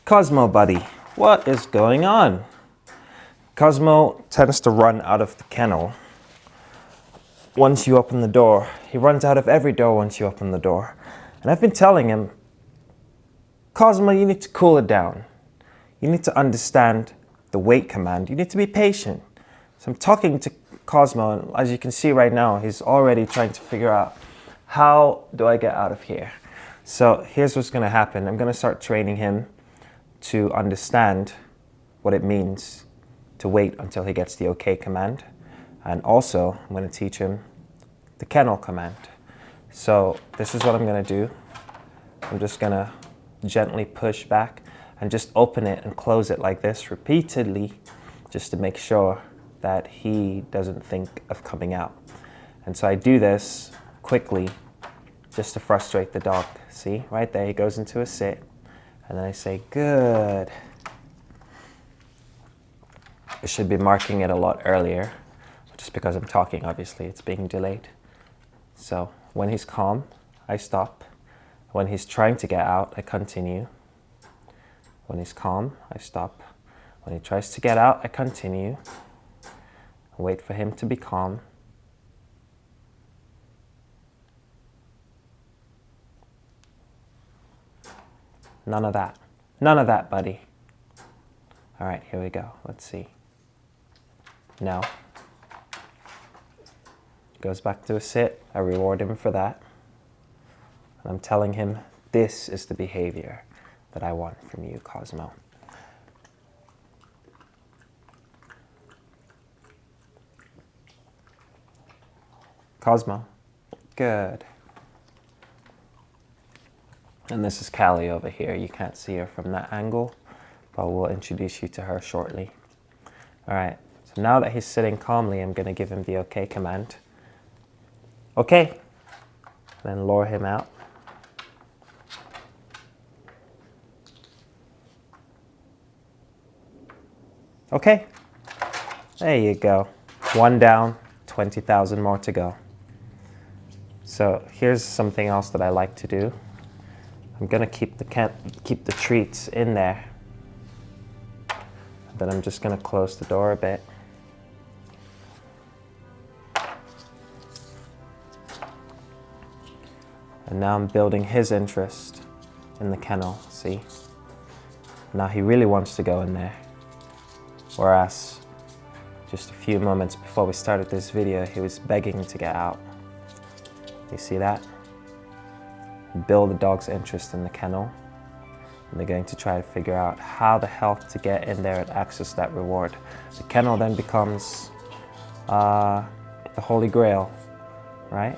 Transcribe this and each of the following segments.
Cosmo, buddy, what is going on? Cosmo tends to run out of the kennel once you open the door. He runs out of every door once you open the door. And I've been telling him, Cosmo, you need to cool it down. You need to understand the wait command. You need to be patient. So I'm talking to Cosmo, and as you can see right now, he's already trying to figure out, how do I get out of here? So here's what's going to happen. I'm going to start training him to understand what it means to wait until he gets the OK command. And also, I'm going to teach him the Kennel Command. So this is what I'm going to do. I'm just going to gently push back and just open it and close it like this repeatedly, just to make sure that he doesn't think of coming out. And so I do this quickly just to frustrate the dog. See, right there, he goes into a sit. And then I say, good. I should be marking it a lot earlier, just because I'm talking, obviously, it's being delayed. So when he's calm, I stop. When he's trying to get out, I continue. When he's calm, I stop. When he tries to get out, I continue. Wait for him to be calm. None of that. None of that, buddy. All right, here we go. Let's see. No. Goes back to a sit. I reward him for that. And I'm telling him, this is the behavior that I want from you, Cosmo. Cosmo. Good. And this is Callie over here. You can't see her from that angle, but we'll introduce you to her shortly. All right, so now that he's sitting calmly, I'm going to give him the OK command. OK. Then lure him out. OK. There you go. One down, 20,000 more to go. So here's something else that I like to do. I'm going to keep the treats in there. Then I'm just going to close the door a bit. And now I'm building his interest in the kennel, see? Now he really wants to go in there. Whereas just a few moments before we started this video, he was begging to get out. You see that? Build the dog's interest in the kennel. And they're going to try to figure out how the hell to get in there and access that reward. The kennel then becomes the Holy Grail, right?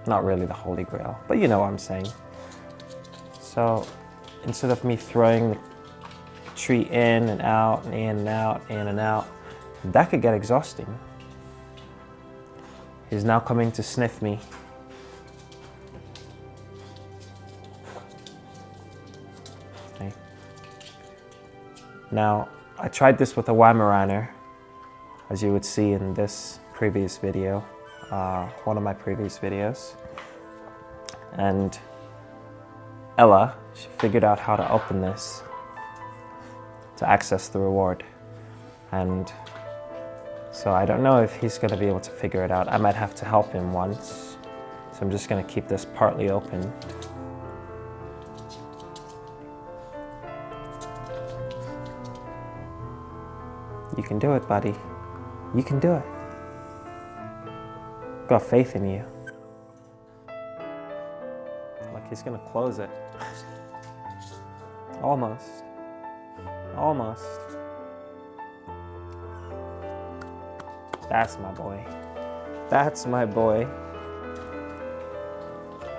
Not really the Holy Grail, but you know what I'm saying. So instead of me throwing the treat in and out, and in and out, in and out, that could get exhausting. He's now coming to sniff me. Okay. Now, I tried this with a Weimaraner, as you would see in this previous video, one of my previous videos. And Ella, she figured out how to open this to access the reward. And so I don't know if he's going to be able to figure it out. I might have to help him once. So I'm just going to keep this partly open. You can do it, buddy. You can do it. I've got faith in you. Like he's going to close it. Almost. Almost. That's my boy. That's my boy.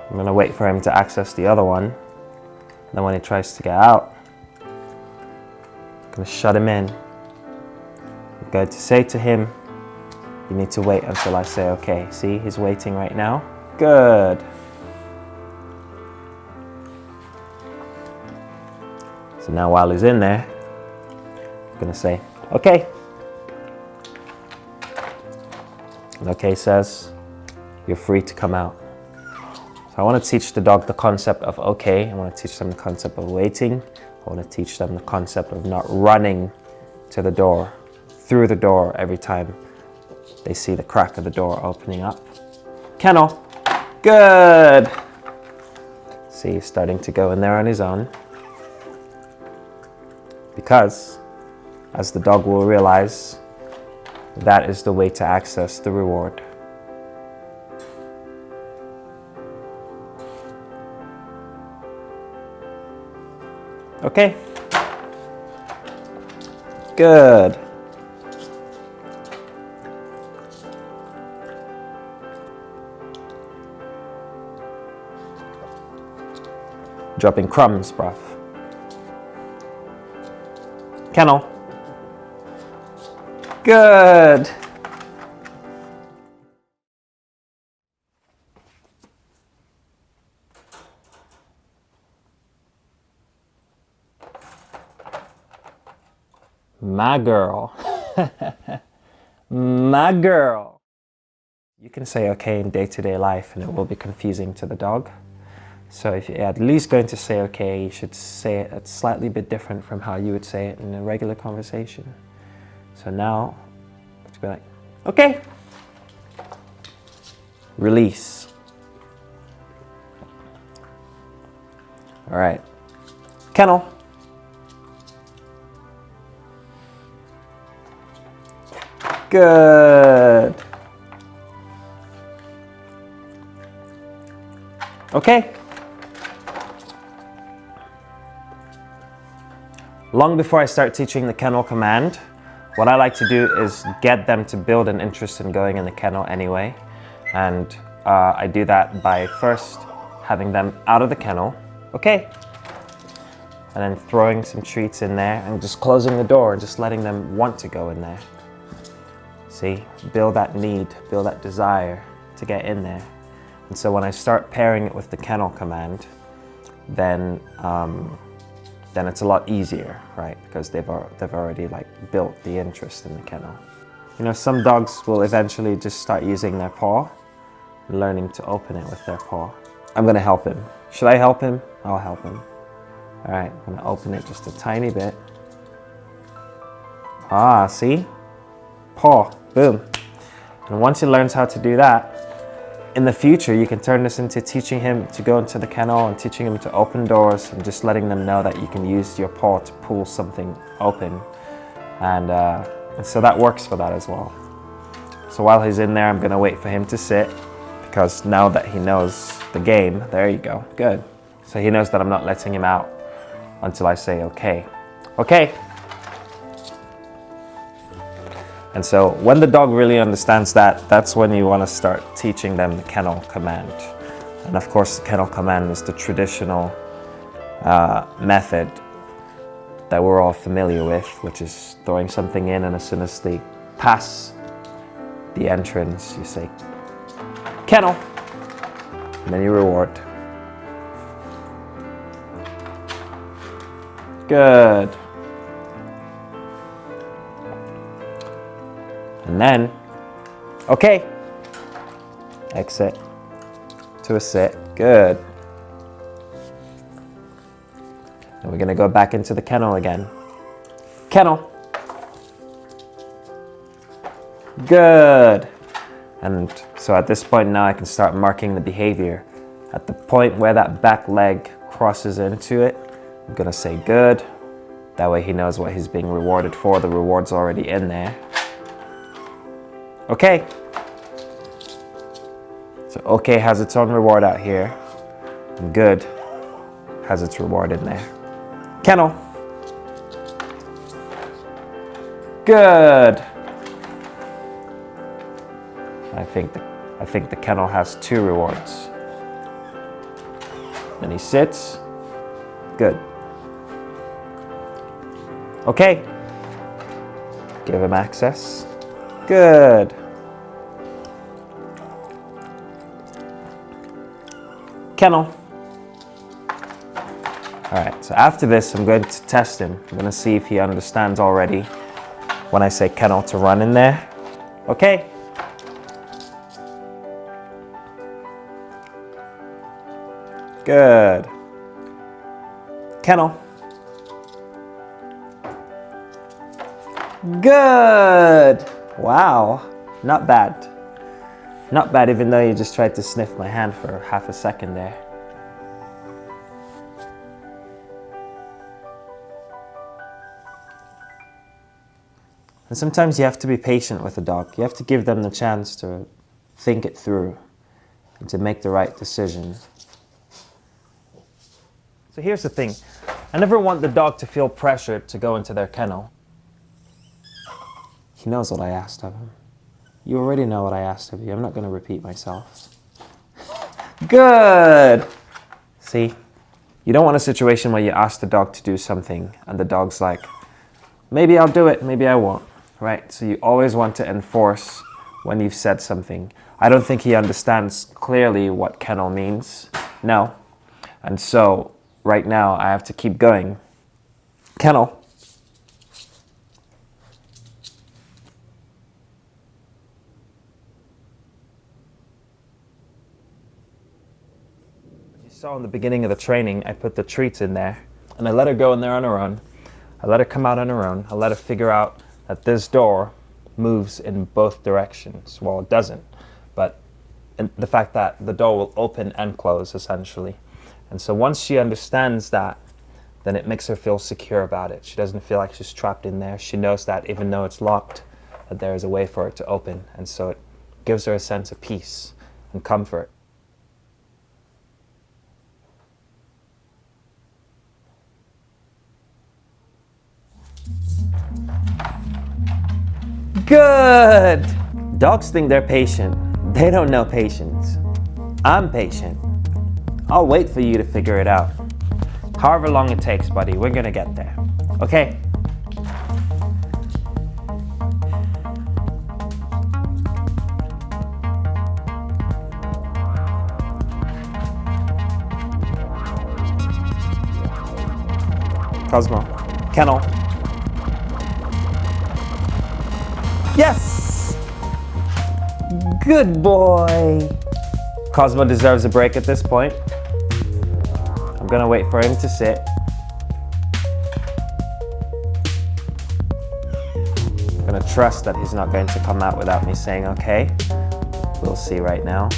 I'm gonna wait for him to access the other one. Then when he tries to get out, I'm gonna shut him in. I'm going to say to him, you need to wait until I say okay. See, he's waiting right now. Good. So now while he's in there, I'm gonna say, okay. And okay says, you're free to come out. So I want to teach the dog the concept of okay. I want to teach them the concept of waiting. I want to teach them the concept of not running to the door, through the door every time they see the crack of the door opening up. Kennel. Good. See, he's starting to go in there on his own. Because, as the dog will realize, that is the way to access the reward. Okay. Good. Dropping crumbs, bruv. Kennel. Good. My girl. My girl. You can say okay in day-to-day life and it will be confusing to the dog. So if you're at least going to say okay, you should say it a slightly bit different from how you would say it in a regular conversation. So now, let's be like, okay. Release. All right. Kennel. Good. Okay. Long before I start teaching the Kennel Command, what I like to do is get them to build an interest in going in the kennel anyway. And I do that by first having them out of the kennel, okay, and then throwing some treats in there and just closing the door and just letting them want to go in there. See, build that need, build that desire to get in there. And so when I start pairing it with the Kennel Command, then it's a lot easier, right? Because they've already like built the interest in the kennel. You know, some dogs will eventually just start using their paw, learning to open it with their paw. I'm gonna help him. Should I help him? I'll help him. All right, I'm gonna open it just a tiny bit. Ah, see? Paw, boom. And once he learns how to do that, in the future, you can turn this into teaching him to go into the kennel and teaching him to open doors and just letting them know that you can use your paw to pull something open. And so that works for that as well. So while he's in there, I'm gonna wait for him to sit because now that he knows the game, there you go, good. So he knows that I'm not letting him out until I say okay. Okay. And so when the dog really understands that, that's when you want to start teaching them the Kennel Command. And of course, the Kennel Command is the traditional method that we're all familiar with, which is throwing something in, and as soon as they pass the entrance, you say, kennel, and then you reward. Good. And then, okay, exit to a sit, good. And we're gonna go back into the kennel again. Kennel, good. And so at this point now I can start marking the behavior. At the point where that back leg crosses into it, I'm gonna say good. That way he knows what he's being rewarded for. The reward's already in there. Okay. So okay has its own reward out here. And good has its reward in there. Kennel. Good. I think the kennel has 2 rewards. Then he sits. Good. Okay. Give him access. Good. Kennel. All right, so after this, I'm going to test him. I'm going to see if he understands already when I say kennel to run in there. Okay. Good. Kennel. Good. Wow. Not bad. Not bad, even though you just tried to sniff my hand for half a second there. And sometimes you have to be patient with a dog. You have to give them the chance to think it through and to make the right decision. So here's the thing. I never want the dog to feel pressured to go into their kennel. He knows what I asked of him. You already know what I asked of you. I'm not going to repeat myself. Good! See? You don't want a situation where you ask the dog to do something and the dog's like, maybe I'll do it, maybe I won't. Right? So you always want to enforce when you've said something. I don't think he understands clearly what kennel means. No. And so, right now, I have to keep going. Kennel. As you saw in the beginning of the training, I put the treats in there, and I let her go in there on her own. I let her come out on her own. I let her figure out that this door moves in both directions. Well, it doesn't, but the fact that the door will open and close, essentially. And so once she understands that, then it makes her feel secure about it. She doesn't feel like she's trapped in there. She knows that even though it's locked, that there is a way for it to open. And so it gives her a sense of peace and comfort. Good! Dogs think they're patient. They don't know patience. I'm patient. I'll wait for you to figure it out. However long it takes, buddy, we're gonna get there. Okay? Cosmo. Kennel. Yes! Good boy! Cosmo deserves a break at this point. I'm gonna wait for him to sit. I'm gonna trust that he's not going to come out without me saying okay. We'll see right now.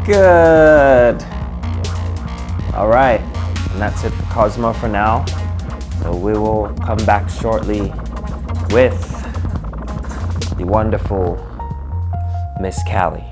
Good. All right, and that's it for Cosmo for now. So we will come back shortly with the wonderful Miss Callie.